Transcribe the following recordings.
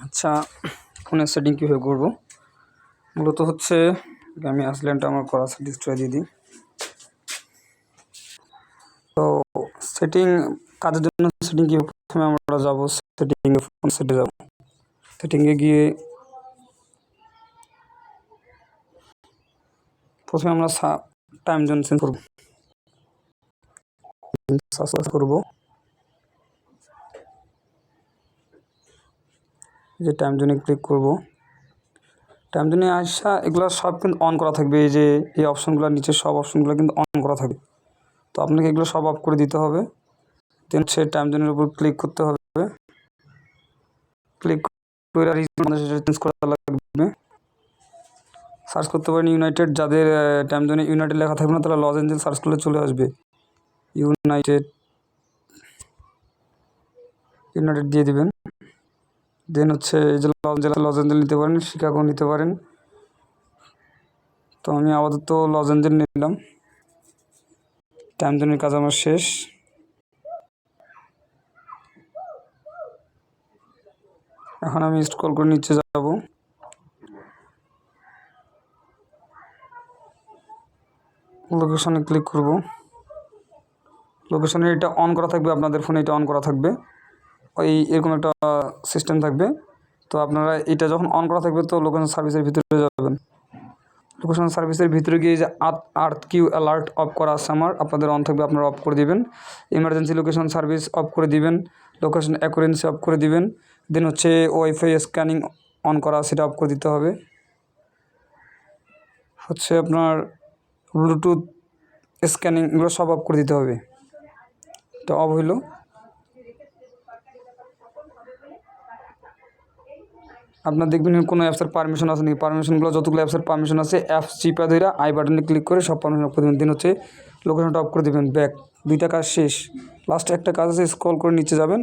আচ্ছা, ফোনের সেটিং কীভাবে করবো? মূলত হচ্ছে আমি আসলেনটা আমার করা আছে, ডিসপ্লে দিয়ে দিই। তো সেটিং কাজের জন্য সেটিং কীভাবে, প্রথমে আমরা যাবো সেটিংয়ে, ফোন সেটে যাবো। সেটিংয়ে গিয়ে প্রথমে আমরা টাইম জোন চেঞ্জ করবো, করবো যে টাইম জোনে ক্লিক করবো। টাইম জোনে আসা এগুলো সব কিন্তু অন করা থাকবে। এই যে এই অপশানগুলো নিচে সব অপশানগুলো কিন্তু অন করা থাকবে। তো আপনাকে এগুলো সব অফ করে দিতে হবে। দেন সে টাইম জোনের উপর ক্লিক করতে হবে। ক্লিক করে চেঞ্জ করা লাগবে। সার্চ করতে পারেন ইউনাইটেড। যাদের টাইম জোনে ইউনাইটেড লেখা থাকবে না তারা লস এঞ্জেলস সার্চ করলে চলে আসবে। ইউনাইটেড দিয়ে দিবেন। দেন হচ্ছে এই যে লস এঞ্জেল নিতে পারেন, শিকাগো নিতে পারেন। তো আমি আপাতত লস এঞ্জেল নিলাম। টাইম জোনের কাজ আমার শেষ। এখন আমি স্ক্রল করে নিচে যাব। লোকেশনে ক্লিক করব। লোকেশনে এটা অন করা থাকবে, আপনাদের ফোনে এটা অন করা থাকবে। ওই এরকম একটা সিস্টেম থাকবে। তো আপনারা এটা যখন অন করা থাকবে তো লোকেশন সার্ভিসের ভিতরে যাবেন। লোকেশন সার্ভিসের ভিতরে গিয়ে যে আর্থ কিউ অ্যালার্ট অফ করা আছে আমার, আপনাদের অন থাকবে, আপনারা অফ করে দিবেন। ইমার্জেন্সি লোকেশন সার্ভিস অফ করে দিবেন। লোকেশন অ্যাকুরেন্সি অফ করে দিবেন। দেন হচ্ছে ওয়াইফাই স্ক্যানিং অন করা, সেটা অফ করে দিতে হবে। হচ্ছে আপনার ব্লুটুথ স্ক্যানিং এগুলো সব অফ করে দিতে হবে। তো অফ হইল। আপনার দেখবেন কোনো অ্যাপসের পারমিশন আছে নাকি, পারমিশনগুলো যতগুলো অ্যাপসের পারমিশন আছে অ্যাপস চিপা ধরে আই বাটনে ক্লিক করে সব পারমিশন অফ করে দেবেন। দিন হচ্ছে লোকেশনটা অফ করে দেবেন। ব্যাক, দুইটা কাজ শেষ। লাস্টে একটা কাজ আছে, স্ক্রল করে নিচে যাবেন,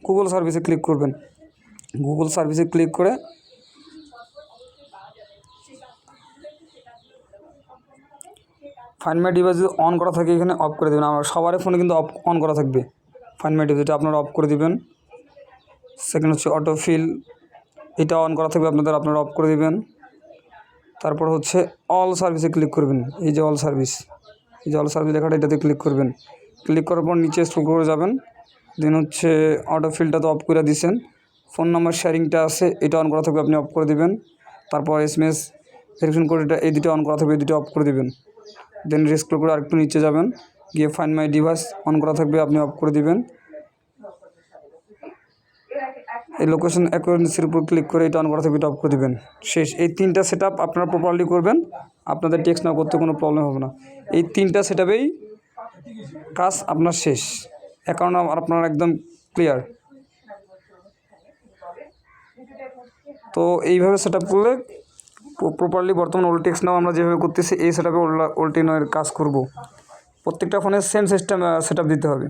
গুগল সার্ভিসে ক্লিক করবেন। গুগল সার্ভিসে ক্লিক করে ফাইন্ড মাই ডিভাইস যদি অন করা থাকে এখানে অফ করে দেবেন। আমার সবার ফোনে কিন্তু অন করা থাকবে ফাইন্ড মাই ডিভাইস, এটা আপনারা অফ করে দেবেন। সেকেন্ড হচ্ছে অটোফিল, এটা অন করা থাকবে আপনারা অফ করে দেবেন। তারপর হচ্ছে অল সার্ভিসে ক্লিক করবেন। এই যে অল সার্ভিস, এই যে অল সার্ভিস লেখাটা, এটাতে ক্লিক করবেন। ক্লিক করার পর নিচে স্ক্রল করে যাবেন। দেন হচ্ছে অটোফিলটা তো অফ করে দিয়েছেন। ফোন নাম্বার শেয়ারিংটা আছে, এটা অন করা থাকবে, আপনি অফ করে দেবেন। তারপর SMS ভেরিফিকেশন কোড, এটা এই দুটো অন করা থাকবে, এই দুটো অফ করে দেবেন। দেন স্ক্রল করে আরেকটু নিচে যাবেন, গিয়ে ফাইন্ড মাই ডিভাইস অন করা থাকবে, আপনি অফ করে দিবেন। এই লোকেশন অ্যাকুরেন্সির উপর ক্লিক করে এটা অন করা থাকবে, এটা অফ করে দেবেন। শেষ। এই তিনটা সেট আপ আপনারা প্রপারলি করবেন, আপনাদের টেক্সট না করতে কোনো প্রবলেম হবে না। এই তিনটা সেট আপেই কাজ আপনার শেষ, অ্যাকাউন্ট আপনার একদম ক্লিয়ার। তো এইভাবে সেট আপ করলে প্রপারলি বর্তমান ওল্ড টেক্সট নাও আমরা যেভাবে করতেছি এই সেট আপে ওল্ড টেক্সট কাজ করব। প্রত্যেকটা ফোনে সেম সিস্টেম সেট আপ দিতে হবে।